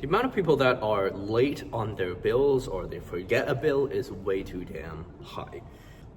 The amount of people that are late on their bills or they forget a bill is way too damn high.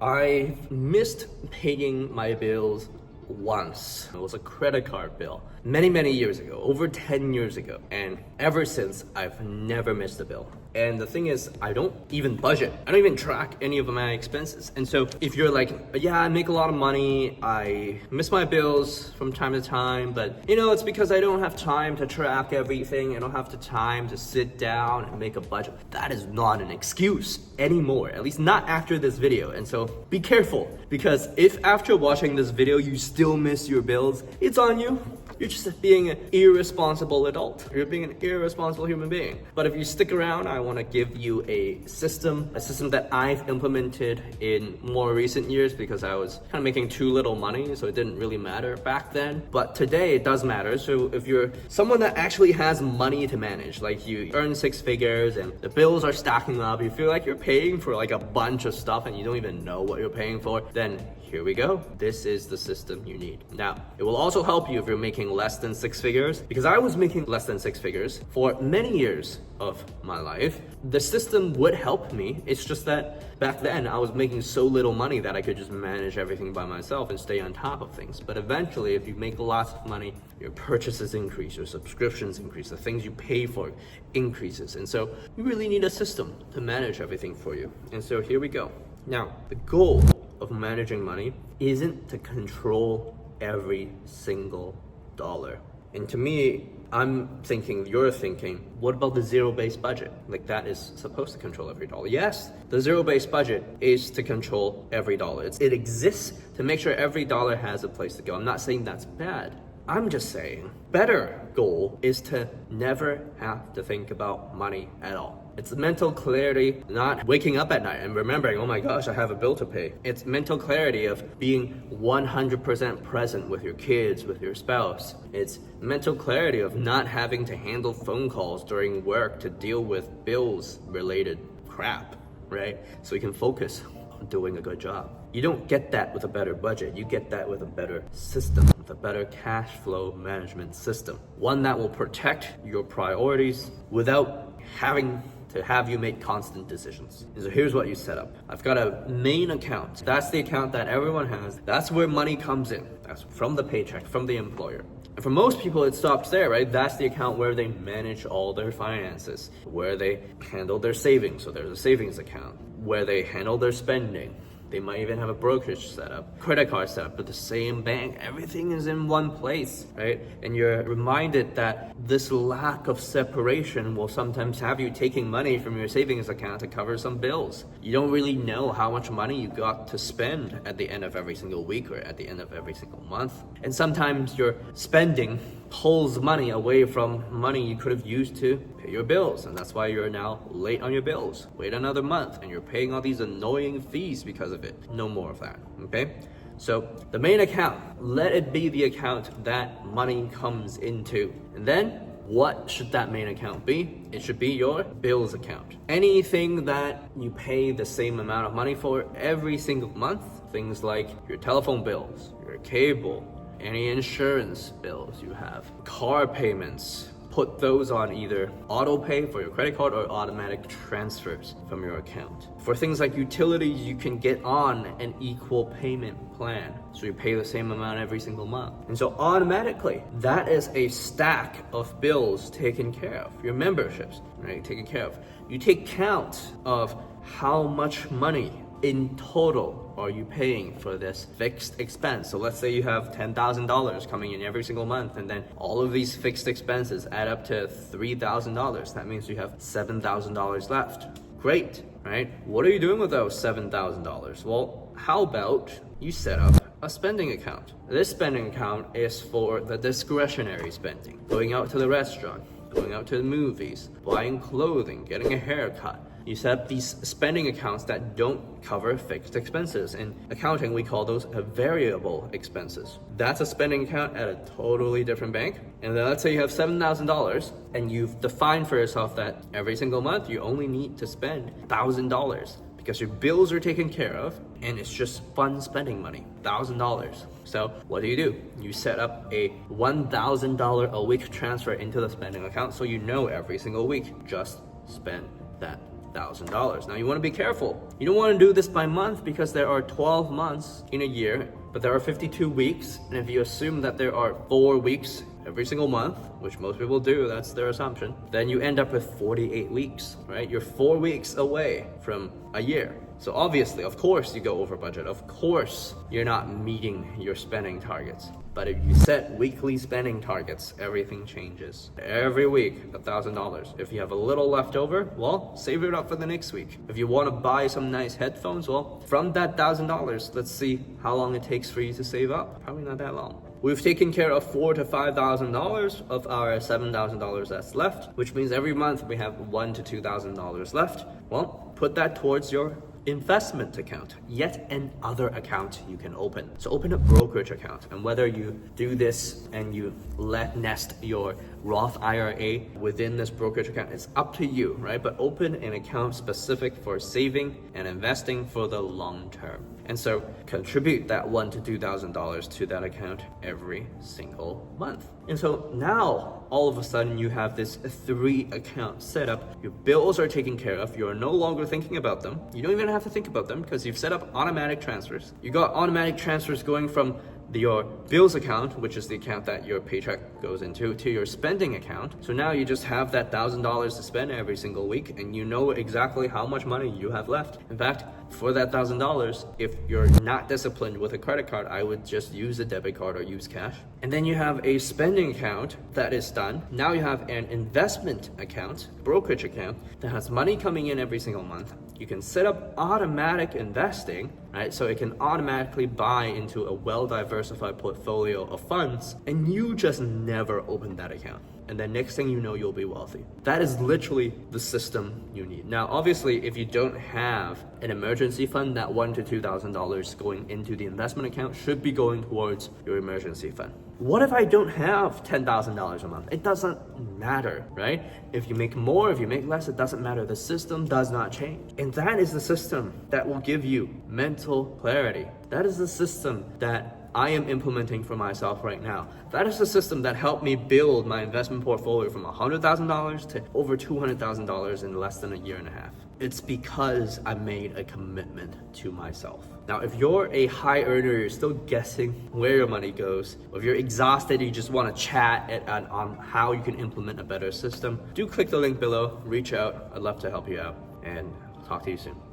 I missed paying my bills once. It was a credit card bill many years ago, over 10 years ago, and ever since I've never missed a bill. And the thing is, I don't even budget. I don't even track any of my expenses. And so if you're like, yeah, I make a lot of money, I miss my bills from time to time, but it's because I don't have time to track everything. I don't have the time to sit down and make a budget. That is not an excuse anymore, at least not after this video. And so be careful, because if after watching this video you still miss your bills, it's on you. You're just being an irresponsible adult. You're being an irresponsible human being. But if you stick around, I want to give you a system that I've implemented in more recent years because I was kind of making too little money, so it didn't really matter back then. But today it does matter. So if you're someone that actually has money to manage, like you earn 6 figures and the bills are stacking up, you feel like you're paying for like a bunch of stuff and you don't even know what you're paying for, then here we go. This is the system you need. Now, it will also help you if you're making less than 6 figures, because I was making less than 6 figures for many years of my life. The system would help me. It's just that back then I was making so little money that I could just manage everything by myself and stay on top of things. But eventually, if you make lots of money, your purchases increase, your subscriptions increase, the things you pay for increases. And so you really need a system to manage everything for you. And so here we go. Now, the goal of managing money isn't to control every single dollar. And to me, you're thinking, what about the zero-based budget? Like, that is supposed to control every dollar. Yes, the zero-based budget is to control every dollar. It exists to make sure every dollar has a place to go. I'm not saying that's bad. I'm just saying, better goal is to never have to think about money at all. It's mental clarity, not waking up at night and remembering, oh my gosh, I have a bill to pay. It's mental clarity of being 100% present with your kids, with your spouse. It's mental clarity of not having to handle phone calls during work to deal with bills related crap, right? So you can focus on doing a good job. You don't get that with a better budget. You get that with a better system, with a better cash flow management system. One that will protect your priorities without having to have you make constant decisions. And so here's what you set up. I've got a main account. That's the account that everyone has. That's where money comes in. That's from the paycheck, from the employer. And for most people, it stops there, right? That's the account where they manage all their finances, where they handle their savings. So there's a savings account, where they handle their spending. They might even have a brokerage set up, credit card set up, but the same bank. Everything is in one place, right? And you're reminded that this lack of separation will sometimes have you taking money from your savings account to cover some bills. You don't really know how much money you got to spend at the end of every single week or at the end of every single month. And sometimes your spending pulls money away from money you could have used to pay your bills, and that's why you're now late on your bills. Wait another month and you're paying all these annoying fees because of it. No more of that, okay? So the main account, let it be the account that money comes into. And then what should that main account be? It should be your bills account. Anything that you pay the same amount of money for every single month, things like your telephone bills, your cable, any insurance bills you have, car payments, put those on either auto pay for your credit card or automatic transfers from your account. For things like utilities, you can get on an equal payment plan, so you pay the same amount every single month. And so automatically, that is a stack of bills taken care of. Your memberships, right, taken care of. You take count of how much money in total are you paying for this fixed expense. So let's say you have $10,000 coming in every single month, and then all of these fixed expenses add up to $3,000. That means you have $7,000 left. Great, right? What are you doing with those $7,000? Well, how about you set up a spending account? This spending account is for the discretionary spending. Going out to the restaurant, going out to the movies, buying clothing, getting a haircut. You set up these spending accounts that don't cover fixed expenses. In accounting, we call those variable expenses. That's a spending account at a totally different bank. And then let's say you have $7,000 and you've defined for yourself that every single month you only need to spend $1,000 because your bills are taken care of and it's just fun spending money, $1,000. So what do? You set up a $1,000 a week transfer into the spending account so you know every single week just spend that $1,000. Now you want to be careful. You don't want to do this by month because there are 12 months in a year, but there are 52 weeks. And if you assume that there are 4 weeks every single month, which most people do, that's their assumption, then you end up with 48 weeks, right? You're 4 weeks away from a year. So obviously, of course, you go over budget. Of course, you're not meeting your spending targets. But if you set weekly spending targets, everything changes. Every week, $1,000. If you have a little left over, well, save it up for the next week. If you want to buy some nice headphones, well, from that $1,000, let's see how long it takes for you to save up. Probably not that long. We've taken care of $4,000 to $5,000 of our $7,000 that's left, which means every month we have $1,000 to $2,000 left. Well, put that towards your investment account, yet another account you can open. So open a brokerage account, and whether you do this and you let nest your Roth IRA within this brokerage account, it's up to you, right? But open an account specific for saving and investing for the long term. And so contribute that $1,000 to $2,000 to that account every single month. And so now all of a sudden you have this 3 account set up. Your bills are taken care of. You're no longer thinking about them. You don't even have to think about them because you've set up automatic transfers. You got automatic transfers going from your bills account, which is the account that your paycheck goes into, to your spending account. So now you just have that $1,000 to spend every single week, and you know exactly how much money you have left. In fact, for that $1,000, if you're not disciplined with a credit card, I would just use a debit card or use cash. And then you have a spending account that is done. Now you have an investment account, brokerage account, that has money coming in every single month. You can set up automatic investing, right? So it can automatically buy into a well-diversified portfolio of funds, and you just never open that account. And then next thing you know, you'll be wealthy. That is literally the system you need. Now, obviously, if you don't have an emergency fund, that $1,000 to $2,000 going into the investment account should be going towards your emergency fund. What if I don't have $10,000 a month? It doesn't matter, right? If you make more, if you make less, it doesn't matter. The system does not change. And that is the system that will give you mental clarity. That is the system that I am implementing for myself right now. That is the system that helped me build my investment portfolio from $100,000 to over $200,000 in less than a year and a half. It's because I made a commitment to myself. Now, if you're a high earner, you're still guessing where your money goes, or if you're exhausted, you just want to chat on how you can implement a better system, do click the link below, reach out. I'd love to help you out, and talk to you soon.